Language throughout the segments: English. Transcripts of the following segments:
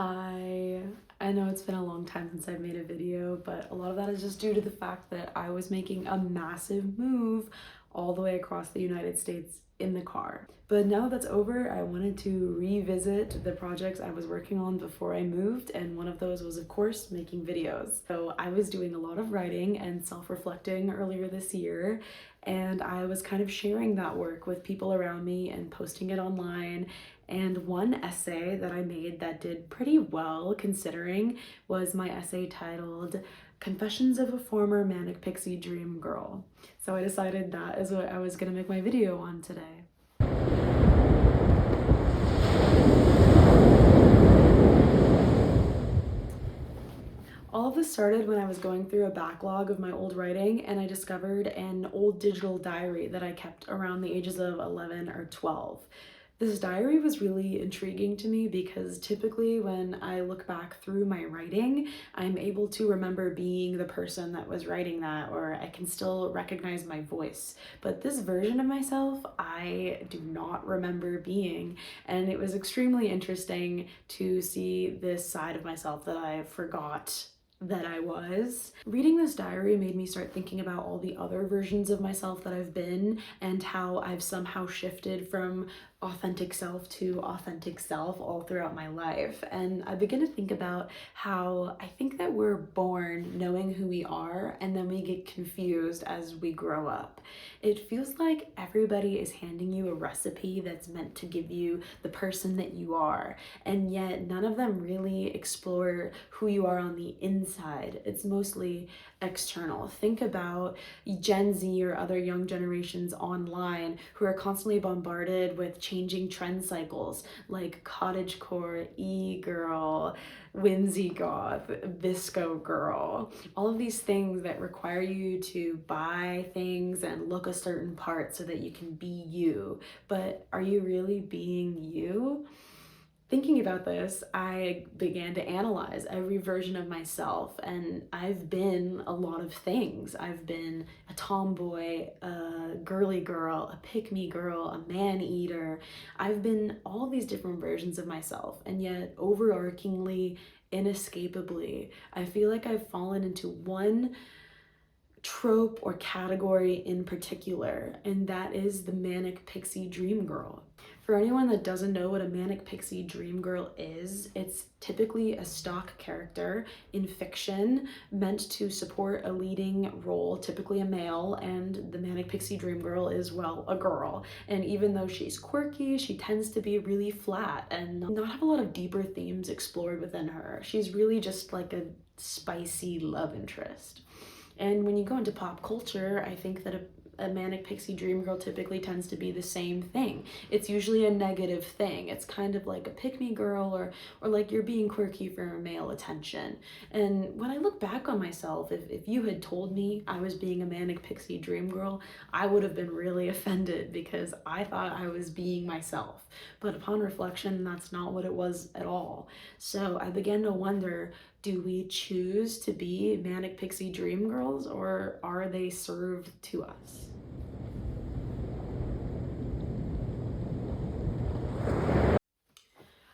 Hi. I know it's been a long time since I've made a video, but a lot of that is just due to the fact that I was making a massive move all the way across the United States in the car. But now that's over, I wanted to revisit the projects I was working on before I moved, and one of those was, of course, making videos. So I was doing a lot of writing and self-reflecting earlier this year, and I was kind of sharing that work with people around me and posting it online. And one essay that I made that did pretty well considering was my essay titled Confessions of a Former Manic Pixie Dream Girl. So I decided that is what I was gonna make my video on today. All of this started when I was going through a backlog of my old writing, and I discovered an old digital diary that I kept around the ages of 11 or 12. This diary was really intriguing to me because typically when I look back through my writing, I'm able to remember being the person that was writing that, or I can still recognize my voice. But this version of myself, I do not remember being, and it was extremely interesting to see this side of myself that I forgot that I was. Reading this diary made me start thinking about all the other versions of myself that I've been and how I've somehow shifted from authentic self to authentic self all throughout my life. And I begin to think about how I think that we're born knowing who we are and then we get confused as we grow up. It feels like everybody is handing you a recipe that's meant to give you the person that you are, and yet none of them really explore who you are on the inside. It's mostly external. Think about Gen Z or other young generations online who are constantly bombarded with changing trend cycles like cottagecore, e-girl, whimsy goth, visco girl, all of these things that require you to buy things and look a certain part so that you can be you. But are you really being you? Thinking about this, I began to analyze every version of myself, and I've been a lot of things. I've been a tomboy, a girly girl, a pick-me girl, a man-eater. I've been all these different versions of myself, and yet overarchingly, inescapably, I feel like I've fallen into one trope or category in particular, and that is the manic pixie dream girl. For anyone that doesn't know what a manic pixie dream girl is, it's typically a stock character in fiction meant to support a leading role, typically a male, and the manic pixie dream girl is, well, a girl. And even though she's quirky, she tends to be really flat and not have a lot of deeper themes explored within her. She's really just like a spicy love interest. And when you go into pop culture, I think that a manic pixie dream girl typically tends to be the same thing. It's usually a negative thing. It's kind of like a pick-me girl, or like you're being quirky for male attention. And when I look back on myself, if you had told me I was being a manic pixie dream girl, I would have been really offended because I thought I was being myself. But upon reflection, that's not what it was at all. So I began to wonder, do we choose to be manic pixie dream girls, or are they served to us?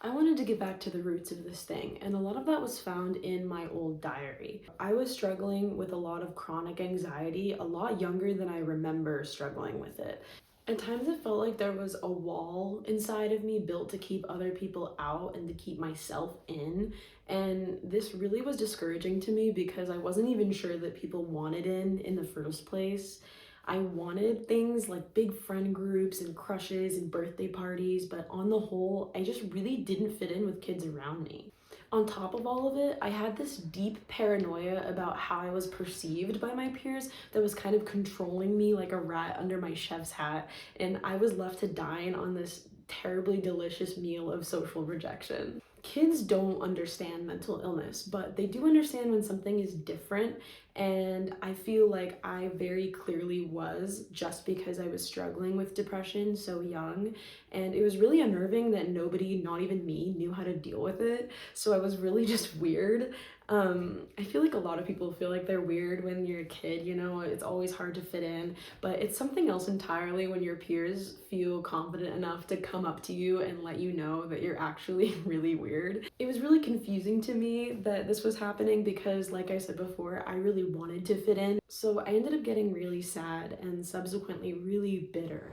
I wanted to get back to the roots of this thing, and a lot of that was found in my old diary. I was struggling with a lot of chronic anxiety, a lot younger than I remember struggling with it. At times it felt like there was a wall inside of me built to keep other people out and to keep myself in. And this really was discouraging to me because I wasn't even sure that people wanted in the first place. I wanted things like big friend groups and crushes and birthday parties, but on the whole, I just really didn't fit in with kids around me. On top of all of it, I had this deep paranoia about how I was perceived by my peers that was kind of controlling me like a rat under my chef's hat, and I was left to dine on this terribly delicious meal of social rejection. Kids don't understand mental illness, but they do understand when something is different, and I feel like I very clearly was, just because I was struggling with depression so young, and it was really unnerving that nobody, not even me, knew how to deal with it. So I was really just weird. I feel like a lot of people feel like they're weird when you're a kid, you know, it's always hard to fit in, but it's something else entirely when your peers feel confident enough to come up to you and let you know that you're actually really weird. It was really confusing to me that this was happening because, like I said before, I really wanted to fit in. So I ended up getting really sad and subsequently really bitter.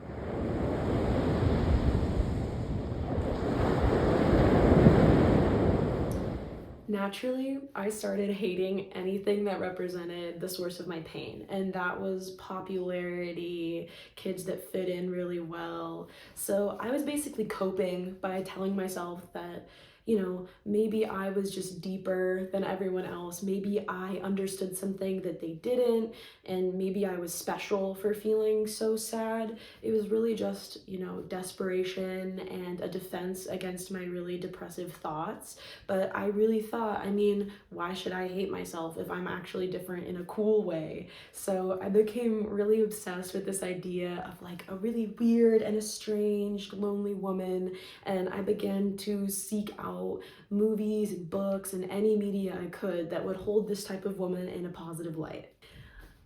Naturally, I started hating anything that represented the source of my pain, and that was popularity, kids that fit in really well. So I was basically coping by telling myself that, you know, maybe I was just deeper than everyone else. Maybe I understood something that they didn't, and maybe I was special for feeling so sad. It was really just, you know, desperation and a defense against my really depressive thoughts. But I really thought, I mean, why should I hate myself if I'm actually different in a cool way? So I became really obsessed with this idea of like a really weird and estranged, lonely woman. And I began to seek out movies and books and any media I could that would hold this type of woman in a positive light.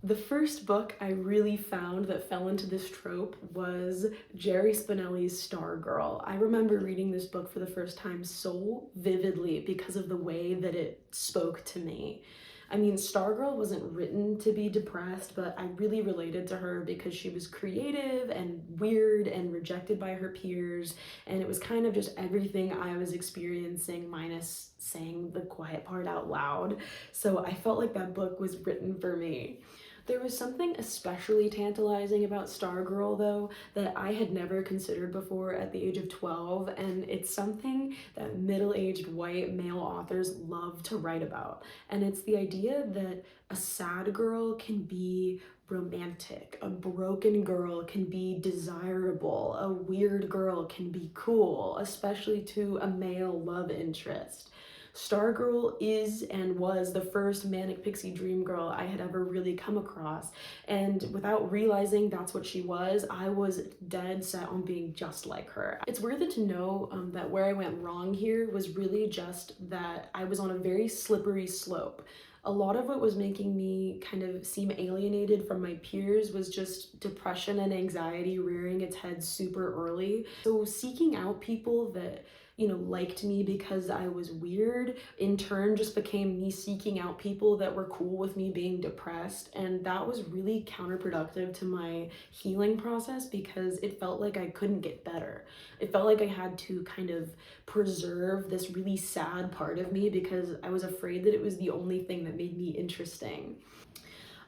The first book I really found that fell into this trope was Jerry Spinelli's Stargirl. I remember reading this book for the first time so vividly because of the way that it spoke to me. I mean, Stargirl wasn't written to be depressed, but I really related to her because she was creative and weird and rejected by her peers, and it was kind of just everything I was experiencing minus saying the quiet part out loud. So I felt like that book was written for me. There was something especially tantalizing about Stargirl, though, that I had never considered before at the age of 12, and it's something that middle-aged white male authors love to write about. And it's the idea that a sad girl can be romantic, a broken girl can be desirable, a weird girl can be cool, especially to a male love interest. Stargirl is and was the first manic pixie dream girl I had ever really come across, and without realizing that's what she was, I was dead set on being just like her. It's worth it to know that where I went wrong here was really just that I was on a very slippery slope. A lot of what was making me kind of seem alienated from my peers was just depression and anxiety rearing its head super early. So seeking out people that, you know, liked me because I was weird, in turn just became me seeking out people that were cool with me being depressed. And that was really counterproductive to my healing process because it felt like I couldn't get better. It felt like I had to kind of preserve this really sad part of me because I was afraid that it was the only thing that made me interesting.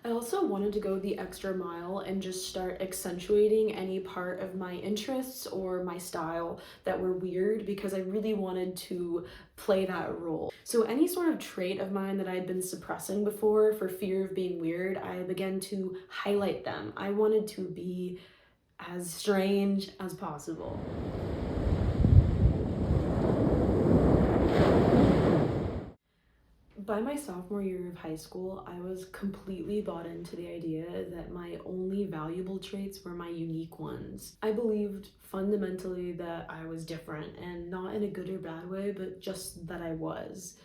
I also wanted to go the extra mile and just start accentuating any part of my interests or my style that were weird because I really wanted to play that role. So any sort of trait of mine that I'd been suppressing before for fear of being weird, I began to highlight them. I wanted to be as strange as possible. By my sophomore year of high school, I was completely bought into the idea that my only valuable traits were my unique ones. I believed fundamentally that I was different, and not in a good or bad way, but just that I was.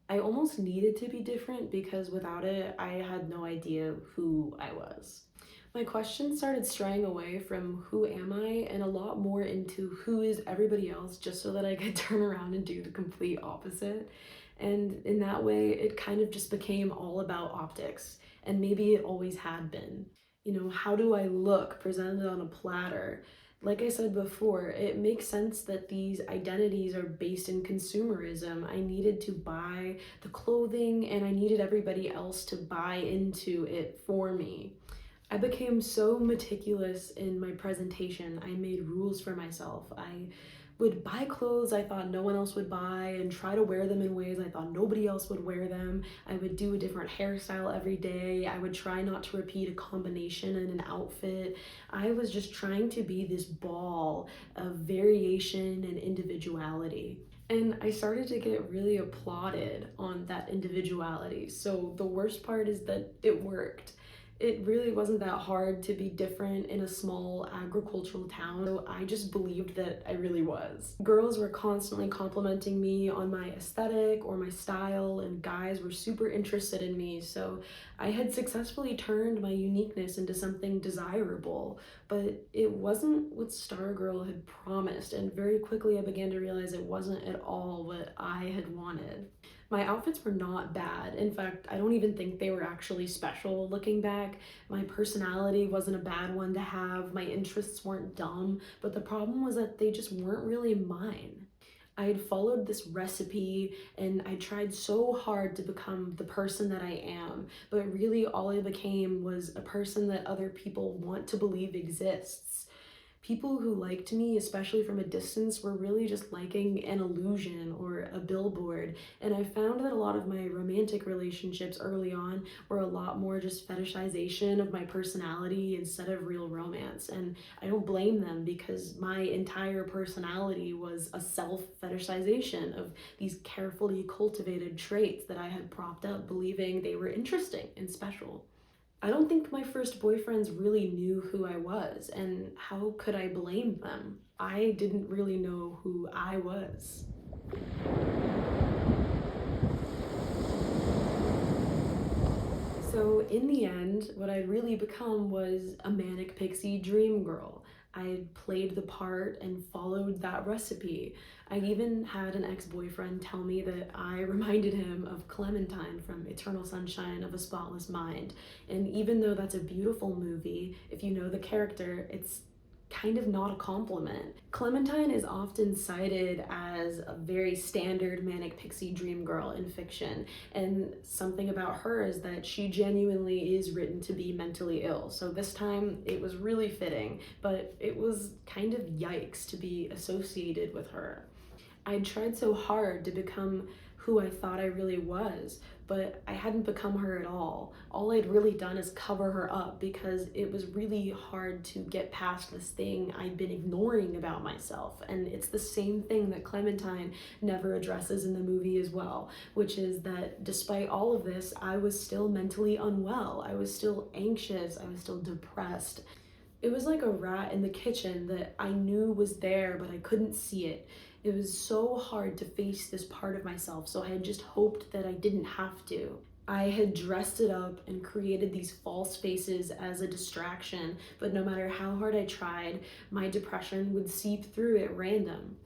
I almost needed to be different because without it, I had no idea who I was. My questions started straying away from who am I and a lot more into who is everybody else just so that I could turn around and do the complete opposite. And in that way, it kind of just became all about optics, and maybe it always had been. You know, how do I look presented on a platter? Like I said before, it makes sense that these identities are based in consumerism. I needed to buy the clothing and I needed everybody else to buy into it for me. I became so meticulous in my presentation. I made rules for myself. I would buy clothes I thought no one else would buy and try to wear them in ways I thought nobody else would wear them. I would do a different hairstyle every day. I would try not to repeat a combination in an outfit. I was just trying to be this ball of variation and individuality. And I started to get really applauded on that individuality. So the worst part is that it worked. It really wasn't that hard to be different in a small agricultural town, so I just believed that I really was. Girls were constantly complimenting me on my aesthetic or my style, and guys were super interested in me, so I had successfully turned my uniqueness into something desirable. But it wasn't what Stargirl had promised, and very quickly I began to realize it wasn't at all what I had wanted. My outfits were not bad. In fact, I don't even think they were actually special looking back. My personality wasn't a bad one to have. My interests weren't dumb, but the problem was that they just weren't really mine. I had followed this recipe and I tried so hard to become the person that I am, but really all I became was a person that other people want to believe exists. People who liked me, especially from a distance, were really just liking an illusion or a billboard. And I found that a lot of my romantic relationships early on were a lot more just fetishization of my personality instead of real romance. And I don't blame them because my entire personality was a self fetishization of these carefully cultivated traits that I had propped up, believing they were interesting and special. I don't think my first boyfriends really knew who I was, and how could I blame them? I didn't really know who I was. So, in the end, what I'd really become was a manic pixie dream girl. I played the part and followed that recipe. I even had an ex-boyfriend tell me that I reminded him of Clementine from Eternal Sunshine of a Spotless Mind. And even though that's a beautiful movie, if you know the character, it's kind of not a compliment. Clementine is often cited as a very standard manic pixie dream girl in fiction, and something about her is that she genuinely is written to be mentally ill. So this time it was really fitting, but it was kind of yikes to be associated with her. I tried so hard to become who I thought I really was, but I hadn't become her at all. All I'd really done is cover her up because it was really hard to get past this thing I'd been ignoring about myself. And it's the same thing that Clementine never addresses in the movie as well, which is that despite all of this, I was still mentally unwell. I was still anxious. I was still depressed. It was like a rat in the kitchen that I knew was there, but I couldn't see it. It was so hard to face this part of myself, so I had just hoped that I didn't have to. I had dressed it up and created these false faces as a distraction, but no matter how hard I tried, my depression would seep through at random.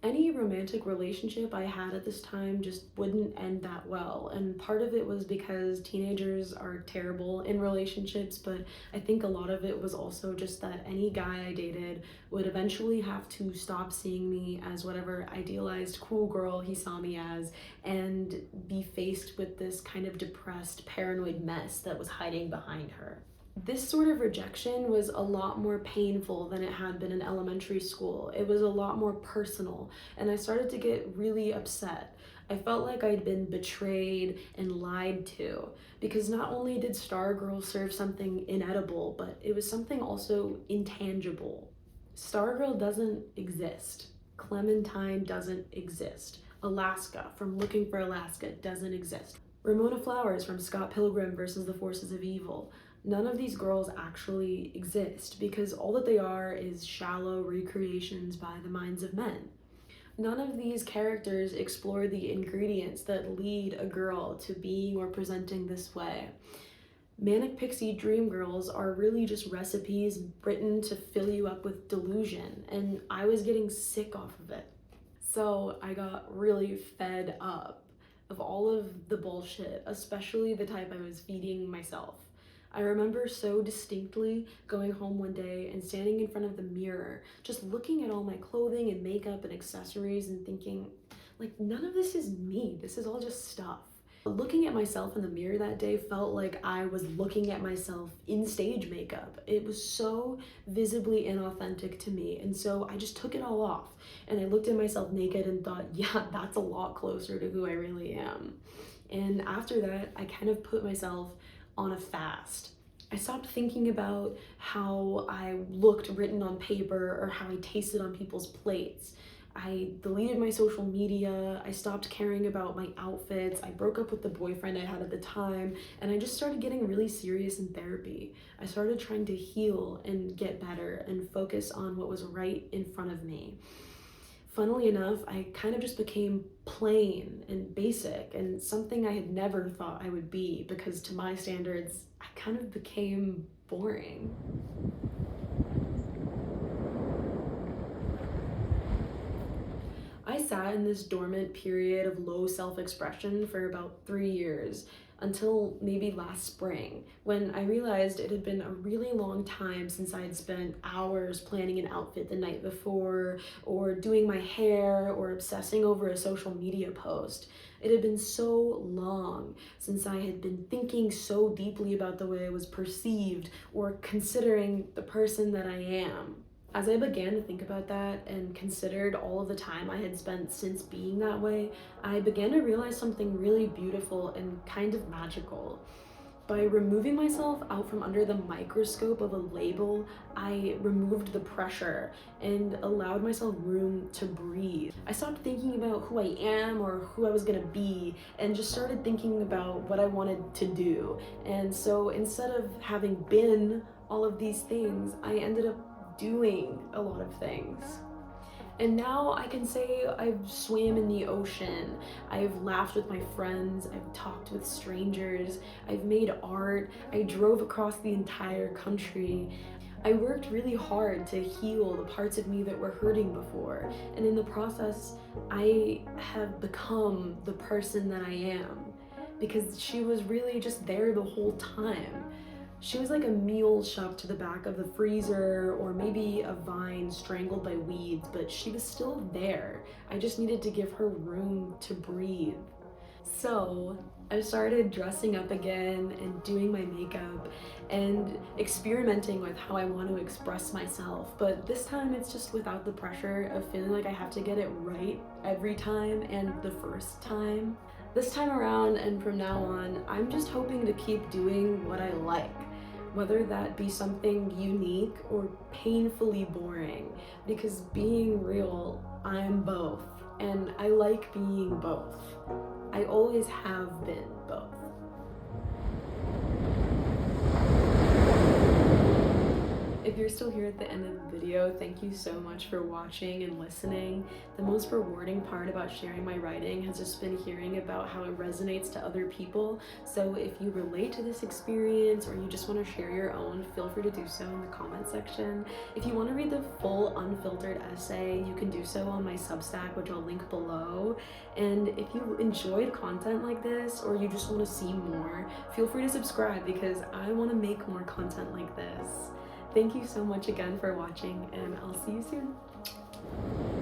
Any romantic relationship I had at this time just wouldn't end that well. And part of it was because teenagers are terrible in relationships, but I think a lot of it was also just that any guy I dated would eventually have to stop seeing me as whatever idealized cool girl he saw me as and be faced with this kind of depressed, paranoid mess that was hiding behind her. This sort of rejection was a lot more painful than it had been in elementary school. It was a lot more personal, and I started to get really upset. I felt like I'd been betrayed and lied to, because not only did Stargirl serve something inedible, but it was something also intangible. Stargirl doesn't exist. Clementine doesn't exist. Alaska from Looking for Alaska doesn't exist. Ramona Flowers from Scott Pilgrim versus the Forces of Evil. None of these girls actually exist because all that they are is shallow recreations by the minds of men. None of these characters explore the ingredients that lead a girl to being or presenting this way. Manic pixie dream girls are really just recipes written to fill you up with delusion, and I was getting sick off of it. So I got really fed up of all of the bullshit, especially the type I was feeding myself. I remember so distinctly going home one day and standing in front of the mirror, just looking at all my clothing and makeup and accessories and thinking, like, none of this is me. This is all just stuff. Looking at myself in the mirror that day felt like I was looking at myself in stage makeup. It was so visibly inauthentic to me, and so I just took it all off. And I looked at myself naked and thought, yeah, that's a lot closer to who I really am. And after that, I kind of put myself on a fast. I stopped thinking about how I looked written on paper or how I tasted on people's plates. I deleted my social media, I stopped caring about my outfits, I broke up with the boyfriend I had at the time, and I just started getting really serious in therapy. I started trying to heal and get better and focus on what was right in front of me. Funnily enough, I kind of just became plain and basic and something I had never thought I would be, because to my standards, I kind of became boring. I sat in this dormant period of low self-expression for about 3 years, until maybe last spring, when I realized it had been a really long time since I had spent hours planning an outfit the night before, or doing my hair, or obsessing over a social media post. It had been so long since I had been thinking so deeply about the way I was perceived, or considering the person that I am. As I began to think about that and considered all of the time I had spent since being that way, I began to realize something really beautiful and kind of magical. By removing myself out from under the microscope of a label, I removed the pressure and allowed myself room to breathe. I stopped thinking about who I am or who I was gonna be, and just started thinking about what I wanted to do. And so instead of having been all of these things, I ended up doing a lot of things. And now I can say I've swam in the ocean, I've laughed with my friends, I've talked with strangers, I've made art, I drove across the entire country. I worked really hard to heal the parts of me that were hurting before, and in the process, I have become the person that I am, because she was really just there the whole time. She was like a mule shoved to the back of the freezer, or maybe a vine strangled by weeds, but she was still there. I just needed to give her room to breathe. So I started dressing up again and doing my makeup and experimenting with how I want to express myself. But this time it's just without the pressure of feeling like I have to get it right every time and the first time. This time around and from now on, I'm just hoping to keep doing what I like, whether that be something unique or painfully boring, because being real, I'm both, and I like being both. I always have been both. If you're still here at the end of the video, thank you so much for watching and listening. The most rewarding part about sharing my writing has just been hearing about how it resonates to other people. So if you relate to this experience, or you just want to share your own, feel free to do so in the comment section. If you want to read the full unfiltered essay, you can do so on my Substack, which I'll link below. And if you enjoyed content like this, or you just want to see more, feel free to subscribe, because I want to make more content like this. Thank you so much again for watching, and I'll see you soon.